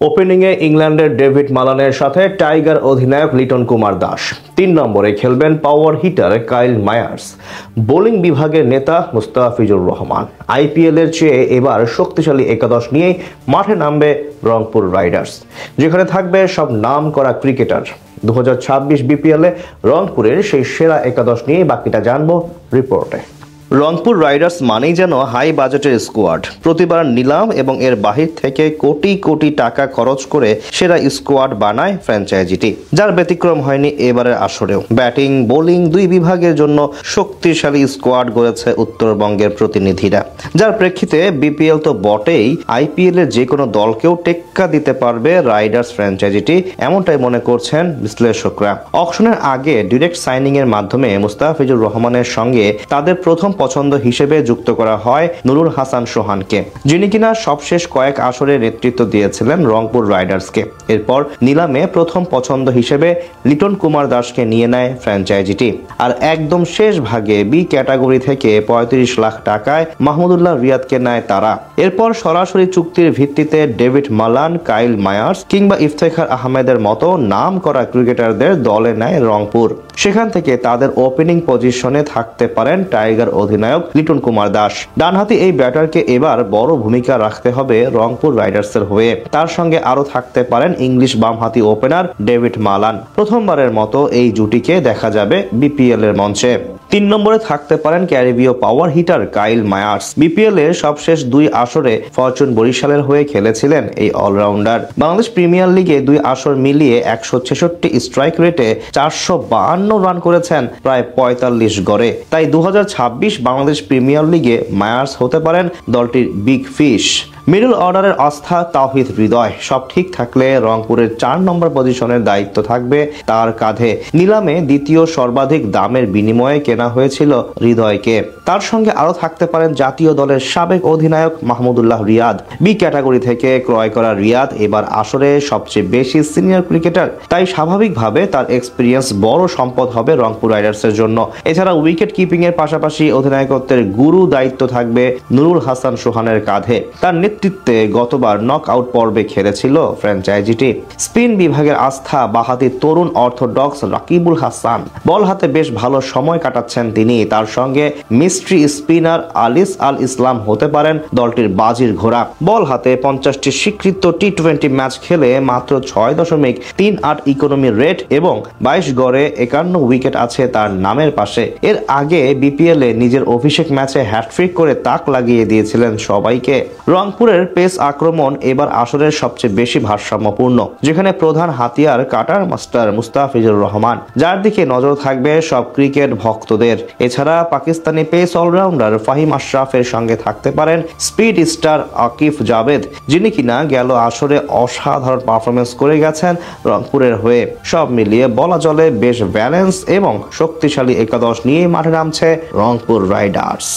ওপেনিংয়ে ইংল্যান্ডের ডেভিড মালানের সাথে টাইগার অধিনায়ক লিটন কুমার দাস। ৩ নম্বরে খেলবেন পাওয়ার হিটার কাইল মায়ার্স। বোলিং বিভাগের নেতা মুস্তাফিজুর রহমান। আইপিএলের চেয়ে এবার শক্তিশালী একাদশ নিয়ে মাঠে নামবে রংপুর রাইডার্স, যেখানে থাকবে সব নাম করা ক্রিকেটার। 2026 বিপিএলে রংপুরের সেই সেরা একাদশ নিয়ে বাকিটা জানবো রিপোর্টে। রংপুর রাইডার্স মানেই যেন হাই বাজেটের স্কোয়াড। প্রতিবার নিলাম এবং এর বাহির থেকে কোটি কোটি টাকা খরচ করে সেরা স্কোয়াড বানায় ফ্র্যাঞ্চাইজিটি, যার ব্যতিক্রম হয়নি এবারের আসরেও। ব্যাটিং বোলিং দুই বিভাগের জন্য শক্তিশালী স্কোয়াড গড়েছে উত্তরবঙ্গের প্রতিনিধিরা, যার প্রেক্ষিতে বিপিএল তো বটেই, আইপিএল এর যে কোনো দলকেও টেক্কা দিতে পারবে রাইডার্স ফ্র্যাঞ্চাইজিটি, এমনটাই মনে করছেন বিশ্লেষকরা। অকশনের আগে ডিরেক্ট সাইনিং এর মাধ্যমে মুস্তাফিজুর রহমানের সঙ্গে তাদের প্রথম পছন্দ হিসেবে যুক্ত করা হয় নুরুল হাসান সোহানকে, যিনি কিনা সবশেষ কয়েক আসরে নেতৃত্ব দিয়েছিলেন রংপুর রাইডার্সকে। এরপর নিলামে প্রথম পছন্দ হিসেবে লিটন কুমার দাসকে নিয়ে নেয় ফ্র্যাঞ্চাইজিটি। আর একদম শেষ ভাগে বি ক্যাটাগরি থেকে 35 লাখ টাকায় মাহমুদুল্লাহ রিয়াদকে নেয় তারা। এরপর সরাসরি চুক্তির ভিত্তিতে ডেভিড মালান, কাইল মায়ার্স কিংবা ইফতেখার আহমেদের মতো নাম করা ক্রিকেটারদের দলে নেয় রংপুর। সেখান থেকে তাদের ওপেনিং পজিশনে থাকতে পারেন টাইগার অধিনায়ক লিটন কুমার দাস। ডানহাতি এই ব্যাটারকে এবার বড় ভূমিকা রাখতে হবে রংপুর রাইডার্সের হয়ে। তার সঙ্গে আরো থাকতে পারেন ইংলিশ বামহাতি ওপেনার ডেভিড মালান। প্রথমবারের মতো এই জুটিকে দেখা যাবে বিপিএল এর মঞ্চে। ৩ নম্বরে থাকতে পারেন ক্যারিবীয় power hitter Kyle Mayers. BPL এর সবশেষ 2 আসরে ফরচুন বরিশালের হয়ে খেলেছিলেন এই অলরাউন্ডার। বাংলাদেশ প্রিমিয়ার লিগে 2 আসর মিলিয়ে 166 স্ট্রাইক রেটে 452 রান করেছেন, প্রায় 45 গড়ে। তাই 2026 বাংলাদেশ প্রিমিয়ার লিগে মায়ার্স হতে পারেন দলটির বিগ ফিশ। মিডল অর্ডারের আস্থা তাওহিদ হৃদয়। সব ঠিক থাকলে রংপুরের 4 নম্বর পজিশনের দায়িত্ব থাকবে তার কাঁধে। নিলামে দ্বিতীয় সর্বাধিক দামের বিনিময়ে কেনা হয়েছিল হৃদয়কে। তার সঙ্গে আরো থাকতে পারেন জাতীয় দলের সাবেক অধিনায়ক মাহমুদুল্লাহ রিয়াদ। বি ক্যাটাগরি থেকে ক্রয় করা রিয়াদ এবার আসরে সবচেয়ে বেশি সিনিয়র ক্রিকেটার, তাই স্বাভাবিকভাবে তার এক্সপিরিয়েন্স বড় সম্পদ হবে রংপুর রাইডার্সের জন্য। এছাড়া উইকেট কিপিং এর পাশাপাশি অধিনায়কত্বের গুরু দায়িত্ব থাকবে নুরুল হাসান সোহানের কাঁধে। তার নেতৃত্বে গতবার নক আউট পর্বে খেলেছিল ফ্র্যাঞ্চাইজিটি। স্পিন বিভাগের আস্থা বাহাতি তরুণ অর্থোডক্স রাকিবুল হাসান। বল হাতে বেশ ভালো সময় কাটাচ্ছেন তিনি। তার সঙ্গে মিস্ট্রি স্পিনার আলিস আল ইসলাম হতে পারেন দলটির বাজির ঘোড়া। বল হাতে 50টি স্বীকৃত টি20 ম্যাচ খেলে মাত্র 6.38 ইকোনমি রেট এবং 22 গড়ে 51 উইকেট আছে তার নামের পাশে। এর আগে বিপিএল এ নিজের অভিষেক ম্যাচে হ্যাটট্রিক করে তাক লাগিয়ে দিয়েছিলেন সবাইকে। রংপুরের পেস আক্রমণ এবার আসরের সবচেয়ে বেশি ভারসাম্যপূর্ণ, যেখানে প্রধান হাতিয়ার কাটার মাস্টার মুস্তাফিজুর রহমান, যার দিকে নজর থাকবে সব ক্রিকেট ভক্তদের। এছাড়া পাকিস্তানি পেস অলরাউন্ডার ফাহিম আশরাফের সঙ্গে থাকতে পারেন স্পিড স্টার আকিফ জাভেদ, যিনি কিনা গেল আসরে অসাধারণ পারফরমেন্স করে গেছেন রংপুরের হয়ে। সব মিলিয়ে বলা চলে বেশ ব্যালেন্স এবং শক্তিশালী একাদশ নিয়ে মাঠে নামছে রংপুর রাইডার্স।